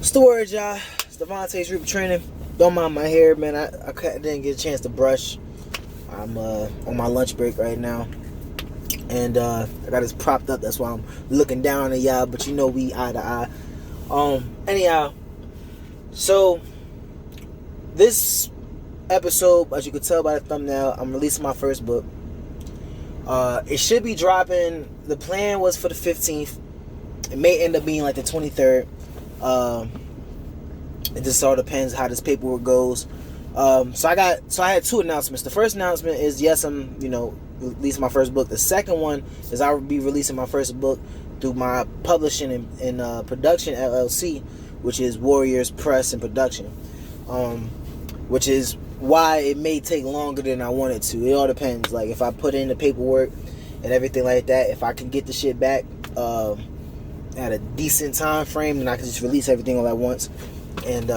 What's the word, y'all? It's Devontae's Reaper Training. Don't mind my hair, man. I didn't get a chance to brush. I'm on my lunch break right now. And I got this propped up. That's why I'm looking down at y'all. But you know we eye to eye. Anyhow, so this episode, as you can tell by the thumbnail, I'm releasing my first book. It should be dropping. The plan was for the 15th. It may end up being like the 23rd. It just all depends how this paperwork goes. So I had two announcements. The first announcement is, yes, I'm releasing my first book. The second one is I will be releasing my first book through my publishing and production LLC, which is Warriors Press and Production, which is why it may take longer than I want it to. It all depends. Like if I put in the paperwork and everything like that, if I can get the shit back at a decent time frame, then I can just release everything all at once. And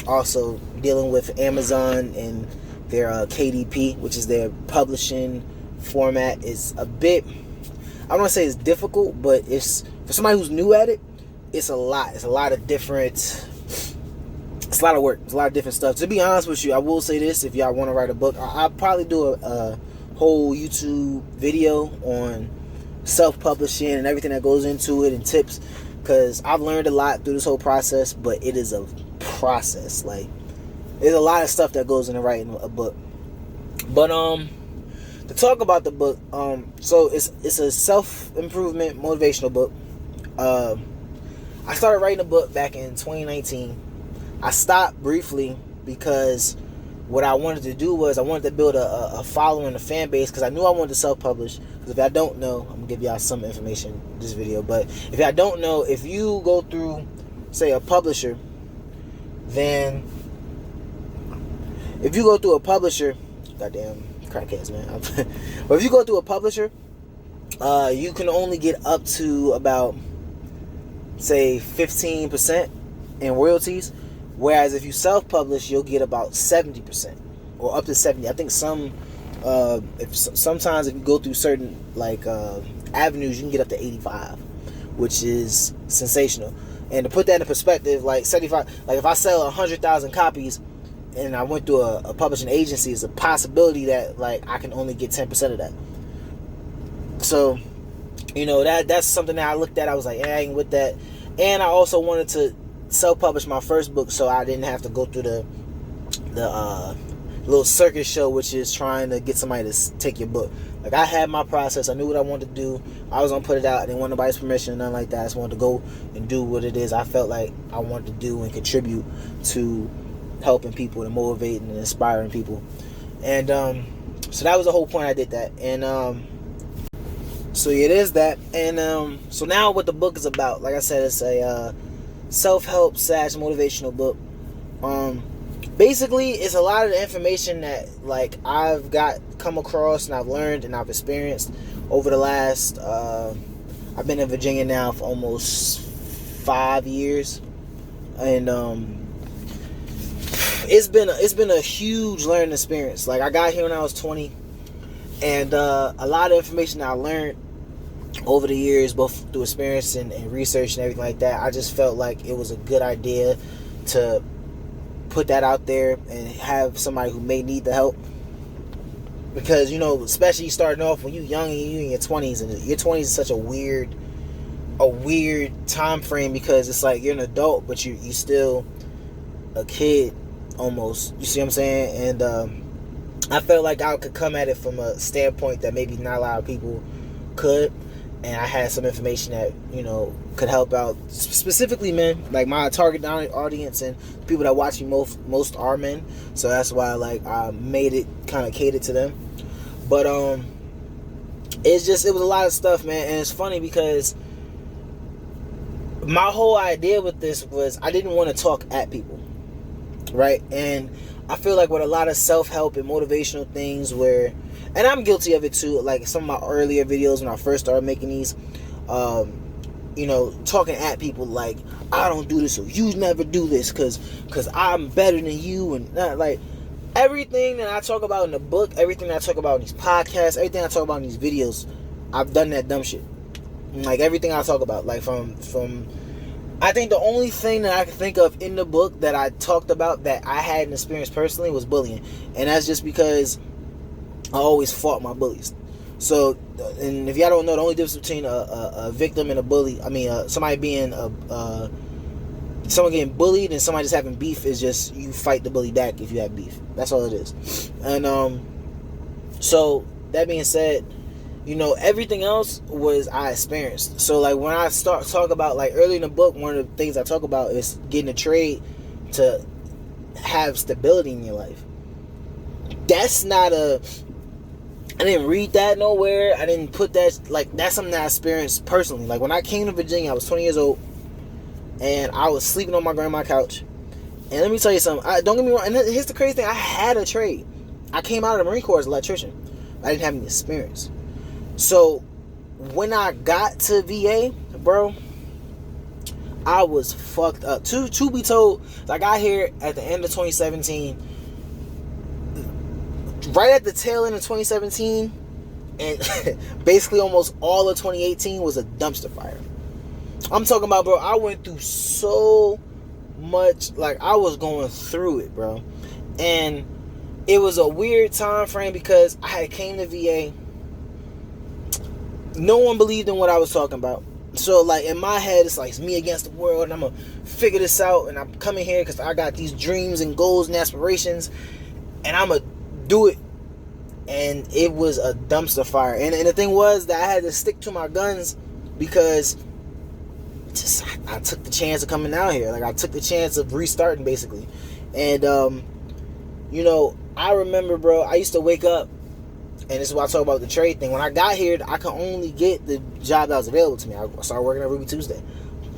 also dealing with Amazon and their KDP, which is their publishing format, is a bit, I don't want to say it's difficult, but it's, for somebody who's new at it, it's a lot. It's a lot of different, it's a lot of work. It's a lot of different stuff. To be honest with you, I will say this: if y'all want to write a book, I'll probably do a whole YouTube video on self-publishing and everything that goes into it and tips, because I've learned a lot through this whole process. But it is a process. Like, there's a lot of stuff that goes into writing a book. But to talk about the book, so it's a self-improvement motivational book. I started writing a book back in 2019. I stopped briefly because what I wanted to do was I wanted to build a following, a fan base, because I knew I wanted to self-publish. Because if I don't know, I'm going to give y'all some information in this video. But if I don't know, if you go through, say, a publisher, then if you go through a publisher, goddamn crackheads, man. But if you go through a publisher, you can only get up to about, say, 15% in royalties. Whereas if you self-publish, you'll get about 70% or up to 70%. I think sometimes if you go through certain avenues, you can get up to 85%, which is sensational. And to put that in perspective, like 75, like if I sell 100,000 copies and I went through a publishing agency, it's a possibility that like I can only get 10% of that. So, that's something that I looked at. I was like, I ain't with that. And I also wanted to self-publish my first book, so I didn't have to go through the little circus show, which is trying to get somebody to take your book. Like, I had my process. I knew what I wanted to do. I was gonna put it out. I didn't want nobody's permission or nothing like that. I just wanted to go and do what it is I felt like I wanted to do and contribute to helping people and motivating and inspiring people. And so that was the whole point. I did that. And so it is that. And so now what the book is about, like I said, it's a self-help / motivational book. Basically, it's a lot of the information that like I've come across and I've learned and I've experienced over the last I've been in Virginia now for almost 5 years, and it's been a huge learning experience. Like, I got here when I was 20, and a lot of information I learned over the years, both through experience and research and everything like that, I just felt like it was a good idea to put that out there and have somebody who may need the help. Because, especially starting off when you're young and you're in your 20s, and your 20s is such a weird time frame, because it's like you're an adult, but you still a kid almost. You see what I'm saying? And I felt like I could come at it from a standpoint that maybe not a lot of people could. And I had some information that, could help out specifically men. Like, my target audience and people that watch me most are men. So that's why, I made it kind of catered to them. But it was a lot of stuff, man. And it's funny because my whole idea with this was I didn't want to talk at people, right? And I feel like with a lot of self-help and motivational things where, and I'm guilty of it too, like some of my earlier videos when I first started making these, talking at people like, I don't do this, or you never do this because I'm better than you, and not like everything that I talk about in the book, everything that I talk about in these podcasts, everything I talk about in these videos, I've done that dumb shit. Like, everything I talk about, like from I think the only thing that I can think of in the book that I talked about that I hadn't experienced personally was bullying. And that's just because I always fought my bullies. So, and if y'all don't know, the only difference between a victim and a bully, I mean, somebody being someone getting bullied and somebody just having beef is just you fight the bully back if you have beef. That's all it is. And so that being said, you know, everything else was I experienced. So like when I start talk about, like early in the book, one of the things I talk about is getting a trade to have stability in your life. That's not I didn't read that nowhere. I didn't put that, like, that's something that I experienced personally. Like, when I came to Virginia, I was 20 years old, and I was sleeping on my grandma's couch. And let me tell you something. Don't get me wrong, and here's the crazy thing. I had a trade. I came out of the Marine Corps as an electrician. I didn't have any experience. So, when I got to VA, bro, I was fucked up. To be told, I got here at the end of 2017, right at the tail end of 2017, and basically almost all of 2018 was a dumpster fire. I'm talking about, bro, I went through so much. Like, I was going through it, bro. And it was a weird time frame because I had came to VA. No one believed in what I was talking about. So, like, in my head, it's like, it's me against the world, and I'm going to figure this out, and I'm coming here because I got these dreams and goals and aspirations, and I'm going to do it. And it was a dumpster fire. And the thing was that I had to stick to my guns because I took the chance of coming out here. Like, I took the chance of restarting, basically. And, you know, I remember, bro, I used to wake up, and this is why I talk about the trade thing. When I got here, I could only get the job that was available to me. I started working at Ruby Tuesday.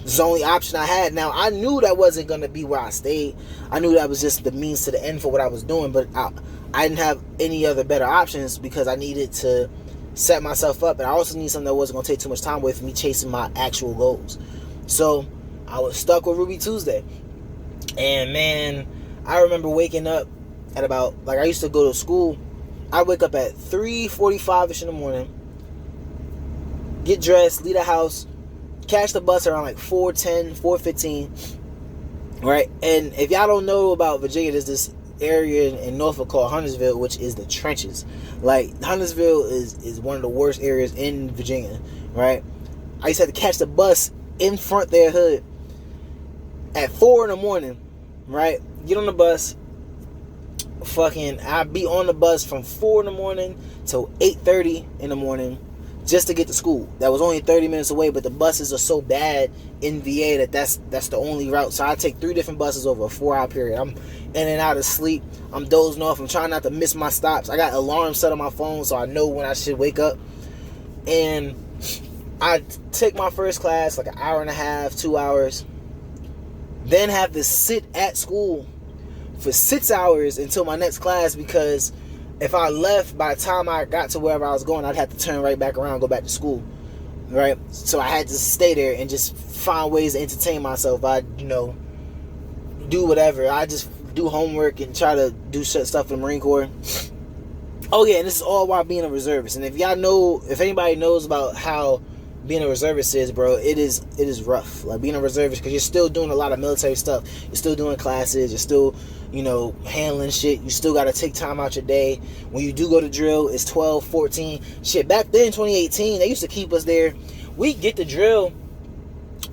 It's the only option I had. Now, I knew that wasn't going to be where I stayed. I knew that was just the means to the end for what I was doing, but I didn't have any other better options because I needed to set myself up, and I also need something that wasn't going to take too much time away from me chasing my actual goals. So I was stuck with Ruby Tuesday. And man, I remember waking up at about, like, I used to go to school. I wake up at 3:45ish in the morning, get dressed, leave the house, catch the bus around like 4:10, 4:15, right? And if y'all don't know about Virginia, there's this area in Norfolk called Huntersville, which is the trenches. Like, Huntersville is one of the worst areas in Virginia, right? I used to have to catch the bus in front of their hood at 4 in the morning, right? Get on the bus. Fucking, I'd be on the bus from 4 in the morning till 8:30 in the morning just to get to school. That was only 30 minutes away, but the buses are so bad in VA that's the only route. So I take 3 different buses over a 4-hour period. I'm in and out of sleep. I'm dozing off. I'm trying not to miss my stops. I got alarms set on my phone so I know when I should wake up. And I take my first class, like an hour and a half, 2 hours. Then have to sit at school for 6 hours until my next class, because if I left by the time I got to wherever I was going, I'd have to turn right back around and go back to school, right? So I had to stay there and just find ways to entertain myself. I, do whatever. I just do homework and try to do stuff in the Marine Corps. Oh yeah, and this is all while being a reservist. And if anybody knows about how being a reservist is, bro, it is rough. Like, being a reservist, because you're still doing a lot of military stuff. You're still doing classes. You're still, handling shit. You still got to take time out your day. When you do go to drill, it's 12, 14. Shit, back then, 2018, they used to keep us there. We'd get the drill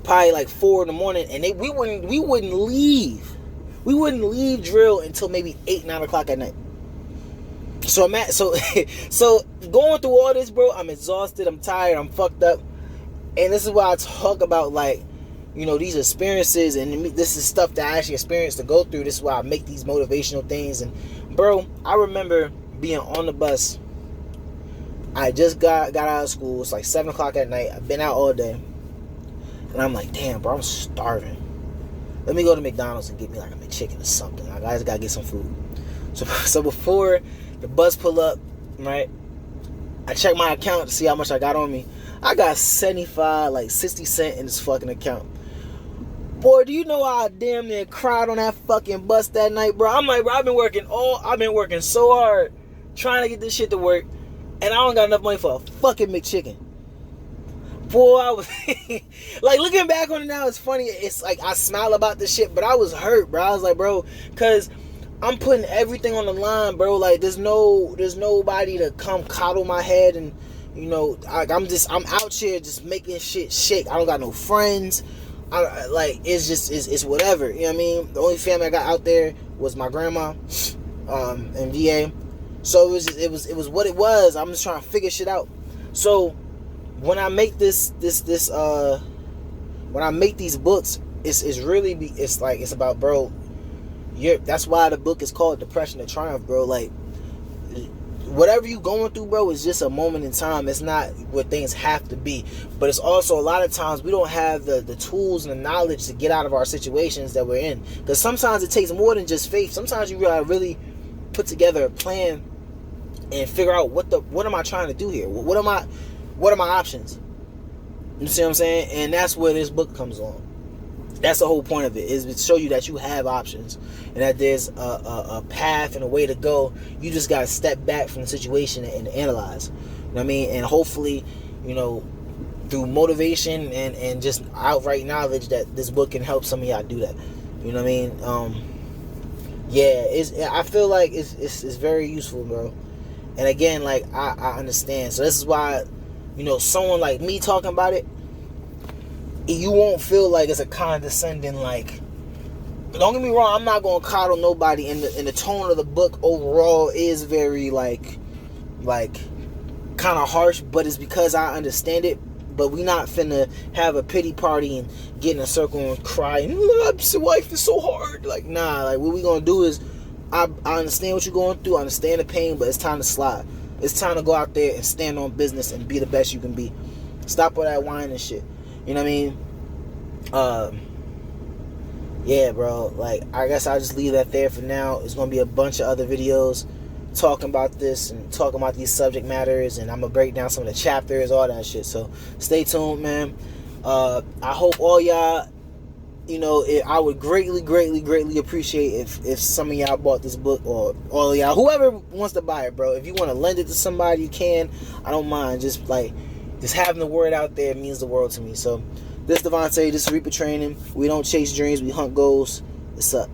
probably like 4 in the morning, and we wouldn't leave. We wouldn't leave drill until maybe 8, 9 o'clock at night. So so going through all this, bro, I'm exhausted. I'm tired. I'm fucked up. And this is why I talk about, like, these experiences, and this is stuff that I actually experienced to go through. This is why I make these motivational things. And, bro, I remember being on the bus. I just got out of school. It's like 7 o'clock at night. I've been out all day. And I'm like, damn, bro, I'm starving. Let me go to McDonald's and get me like a McChicken or something. I just got to get some food. So before the bus pull up, right, I check my account to see how much I got on me. I got 75, like 60 cents in this fucking account. Boy, do you know how I damn near cried on that fucking bus that night, bro? I'm like, bro, I've been working so hard trying to get this shit to work, and I don't got enough money for a fucking McChicken. Boy, I was like, looking back on it now, it's funny. It's like I smile about this shit, but I was hurt, bro. I was like, bro, because I'm putting everything on the line, bro. Like, there's nobody to come coddle my head, and I'm out here just making shit shake. I don't got no friends. It's whatever. You know what I mean? The only family I got out there was my grandma, and VA. So it was what it was. I'm just trying to figure shit out. So when I make when I make these books, it's about, bro. That's why the book is called Depression to Triumph, bro. Like, whatever you going through, bro, is just a moment in time. It's not what things have to be. But it's also a lot of times we don't have the tools and the knowledge to get out of our situations that we're in. Because sometimes it takes more than just faith. Sometimes you gotta really put together a plan and figure out what am I trying to do here? What are my options? You see what I'm saying? And that's where this book comes on. That's the whole point of it, is to show you that you have options and that there's a path and a way to go. You just got to step back from the situation and analyze. You know what I mean? And hopefully, through motivation and just outright knowledge, that this book can help some of y'all do that. You know what I mean? I feel like it's very useful, bro. And again, like, I understand. So this is why, someone like me talking about it, you won't feel like it's a condescending, like, don't get me wrong, I'm not gonna coddle nobody, and the tone of the book overall is very like kind of harsh, but it's because I understand it. But we not finna have a pity party and get in a circle and cry and life is so hard. Like, nah, like, what we gonna do is, I understand what you're going through, I understand the pain, but it's time to slide. It's time to go out there and stand on business and be the best you can be. Stop all that whining and shit. You know what I mean? Yeah, bro. Like, I guess I'll just leave that there for now. It's going to be a bunch of other videos talking about this and talking about these subject matters. And I'm going to break down some of the chapters, all that shit. So, stay tuned, man. I hope all y'all, I would greatly, greatly, greatly appreciate if some of y'all bought this book, or all of y'all, whoever wants to buy it, bro. If you want to lend it to somebody, you can. I don't mind. Just having the word out there means the world to me. So, this is Devontae. This is Reaper Training. We don't chase dreams. We hunt goals. It's up.